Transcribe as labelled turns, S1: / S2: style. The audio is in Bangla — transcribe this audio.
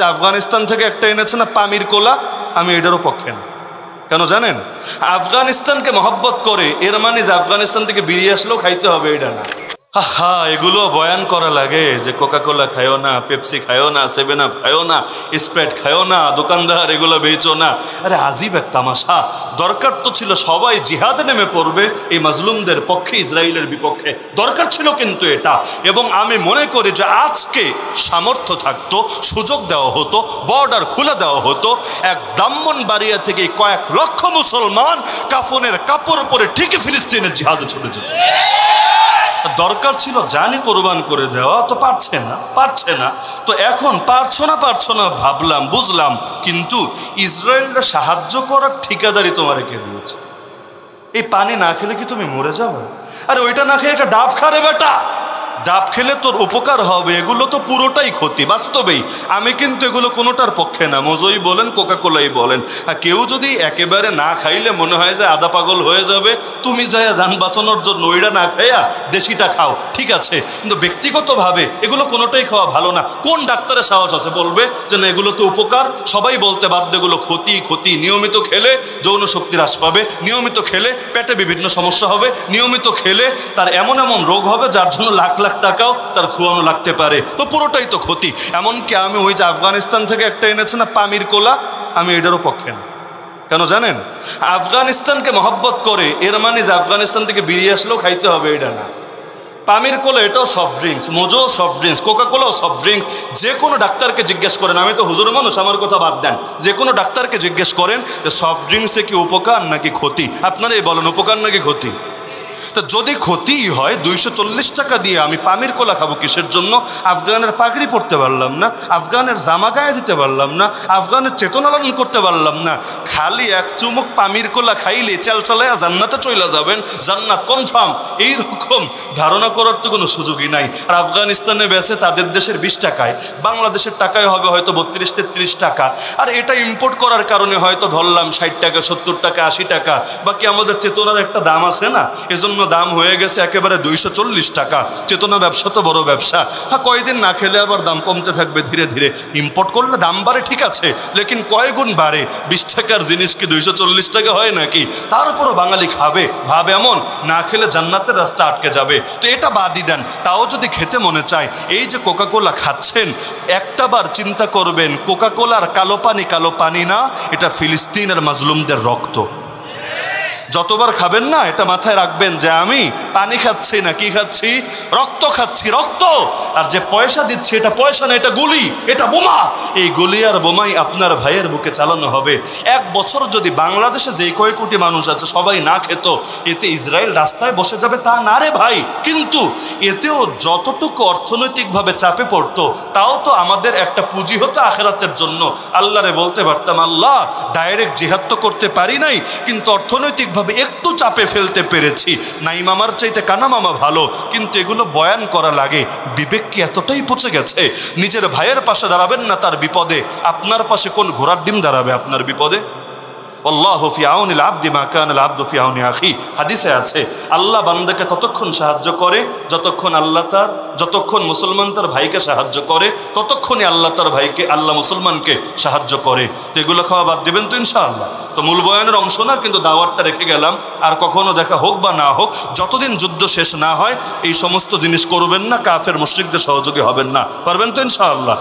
S1: যে আফগানিস্তান থেকে একটা এনেছে না পামির কোলা, আমি এটারও পক্ষে না। কেন জানেন? আফগানিস্তানকে মহব্বত করে এর মানে যে আফগানিস্তান থেকে বেরিয়ে আসলেও খাইতে হবে এটা না। হা এগুলো বয়ান করা লাগে যে কোকা কোলা খায়ও না, পেপসি খায়ও না, 7 আপ খায়ও না, স্প্রাইট খায়ও না, দোকানদার এগুলো বেচো না। আরে আজীব এক তামাশা। দরকার তো ছিল সবাই জিহাদে নেমে পড়বে এই মাজলুমদের পক্ষে, ইসরায়েলের বিপক্ষে। দরকার ছিল কিন্তু এটা। এবং আমি মনে করি যে আজকে সামর্থ্য থাকতো, সুযোগ দেওয়া হতো, বর্ডার খুলে দেওয়া হতো, এক ব্রাহ্মণবাড়িয়া থেকে কয়েক লক্ষ মুসলমান কাফনের কাপড় পরে ঠিকই ফিলিস্তিনের জিহাদে চলে যেত। দরকার ছিল জানি কোরবান করে দেওয়া, তো পারছে না। তো এখন পারছো না ভাবলাম, বুঝলাম, কিন্তু ইসরায়েলরা সাহায্য করার ঠিকাদারি তোমারে কে দিয়েছে? এই পানি না খেলে কি তুমি মরে যাবে? আরে ওইটা না খেয়ে একটা ডাব খারে বেটা, ডাব খেলে তোর উপকার হবে। এগুলো তো পুরোটাই ক্ষতি বাস্তবেই। আমি কিন্তু এগুলো কোনোটার পক্ষে না, মজোই বলেন কোকা কোলাই বলেন। আর কেউ যদি একেবারে না খাইলে মনে হয় যে আধা পাগল হয়ে যাবে, তুমি যাইয়া যান বাঁচানোর জন্য ওইটা না খাইয়া দেশিটা খাও, ঠিক আছে। কিন্তু ব্যক্তিগতভাবে এগুলো কোনোটাই খাওয়া ভালো না। কোন ডাক্তারের সাহস আছে বলবে যে না এগুলো তো উপকার? সবাই বলতে বাধ্য এগুলো ক্ষতি। নিয়মিত খেলে যৌন শক্তি হ্রাস পাবে, নিয়মিত খেলে পেটে বিভিন্ন সমস্যা হবে, নিয়মিত খেলে তার এমন রোগ হবে যার জন্য লাখ লাখ টাকাও তার খোয়ানো লাগতে পারে। তো পুরোটাই তো ক্ষতি। এমনকি আমি ওই যে আফগানিস্তান থেকে একটা এনেছে না পামির কোলা, আমি এটারও পক্ষে না। কেন জানেন? আফগানিস্তানকে মহব্বত করে এর মানে যে আফগানিস্তান থেকে বেরিয়ে আসলেও খাইতে হবে এটা না। পামির কোলা এটাও soft drinks, Mojo soft drinks, Coca কোলাও সফট ড্রিঙ্কস। যে কোনো ডাক্তারকে জিজ্ঞেস করেন, আমি তো হুজুর মানুষ, আমার কথা বাদ দেন, যে কোনো ডাক্তারকে জিজ্ঞেস করেন যে সফট ড্রিঙ্কসে কি উপকার নাকি ক্ষতি? আপনারাই বলেন উপকার নাকি ক্ষতি? তা যদি ক্ষতিই হয় 240 টাকা দিয়ে আমি পামির কোলা খাবো কিসের জন্য? আফগানের পাগড়ি পরতে পারলাম না, আফগানের জামা গায়ে দিতে পারলাম না, আফগানের চেতনা লালন করতে পারলাম না। খালি এক চুমুক পামির কোলা খাইলে চালচালায়া জান্নাতে চলে যাবেন, জান্নাত কনফার্ম, এইরকম ধারণা করার তো কোনো সুযোগই নাই। আর আফগানিস্তানে বেচে তাদের দেশের 20 টাকায়, বাংলাদেশের টাকায় হবে হয়তো 32-33 টাকা। আর এটা ইম্পোর্ট করার কারণে হয়তো ধরলাম 60 টাকা, 70 টাকা, 80 টাকা। বাকি আমাদের চেতনার একটা দাম আছে না, এজন্য দাম হয়ে গেছে একেবারে 240 টাকা। চেতনা ব্যবসা তো বড় ব্যবসা। হ্যাঁ, কয়দিন না খেলে আবার দাম কমতে থাকবে ধীরে ধীরে। ইম্পোর্ট করলে দাম বাড়ে ঠিক আছে, লেকিন কয় গুণ বাড়ে? 20 টাকার জিনিস কি 240 টাকা হয় নাকি? তার উপরও বাঙালি খাবে, ভাব এমন, না খেলে জান্নাতের রাস্তা আটকে যাবে। তো এটা বাদই দেন, তাও যদি খেতে মনে চায়, এই যে কোকা কোলা খাচ্ছেন, একটা বার চিন্তা করবেন কোকা কোলার কালো পানি না, এটা ফিলিস্তিনের মাজলুমদের রক্ত। যতবার খাবেন না এটা মাথায় রাখবেন যে আমি পানি খাচ্ছি না, কি খাচ্ছি? রক্ত খাচ্ছি, রক্ত। আর যে পয়সা দিচ্ছি এটা পয়সা না, এটা গুলি, এটা বোমা। এই গুলি আর বোমাই আপনার ভাইয়ের বুকে চালানো হবে। 1 বছর যদি বাংলাদেশে যে কয় কোটি মানুষ আছে সবাই না খেত, এতে ইসরায়েল রাস্তায় বসে যাবে তা না রে ভাই। কিন্তু এতেও যতটুকু অর্থনৈতিকভাবে চাপে পড়তো, তাও তো আমাদের একটা পুঁজি হতো আখেরাতের জন্য। আল্লাহরে বলতে পারতাম, আল্লাহ ডাইরেক্ট জিহাদ তো করতে পারি নাই, কিন্তু অর্থনৈতিকভাবে একটু চাপে ফেলতে পেরেছি। নাই মামার চাইতে কানা মামা ভালো। কিন্তু এগুলো বয়ান করা লাগে। বিবেক কি এতটাই পচে গেছে? নিজের ভাইয়ের পাশে দাঁড়াবেন না তার বিপদে, আপনার পাশে কোন ঘোড়ার ডিম দাঁড়াবে আপনার বিপদে? আল্লাহু ফি আউনিল আবদি মা কানাল আবদু ফি আউনি আখি। হাদিসে আছে আল্লাহ বান্দাকে ততক্ষণ সাহায্য করে যতক্ষণ মুসলমান তার ভাইকে সাহায্য করে, ততক্ষণই আল্লাহ মুসলমানকে সাহায্য করে। তো এগুলো খাওয়া বাদ দেবেন তো ইনশাআল্লাহ? তো মূল বয়ানের অংশ না, কিন্তু দাওয়াতটা রেখে গেলাম। আর কখনো দেখা হোক বা না হোক, যতদিন যুদ্ধ শেষ না হয় এই সমস্ত জিনিস করবেন না, কাফের মুশরিকদের সহযোগী হবেন না। পারবেন তো ইনশাআল্লাহ?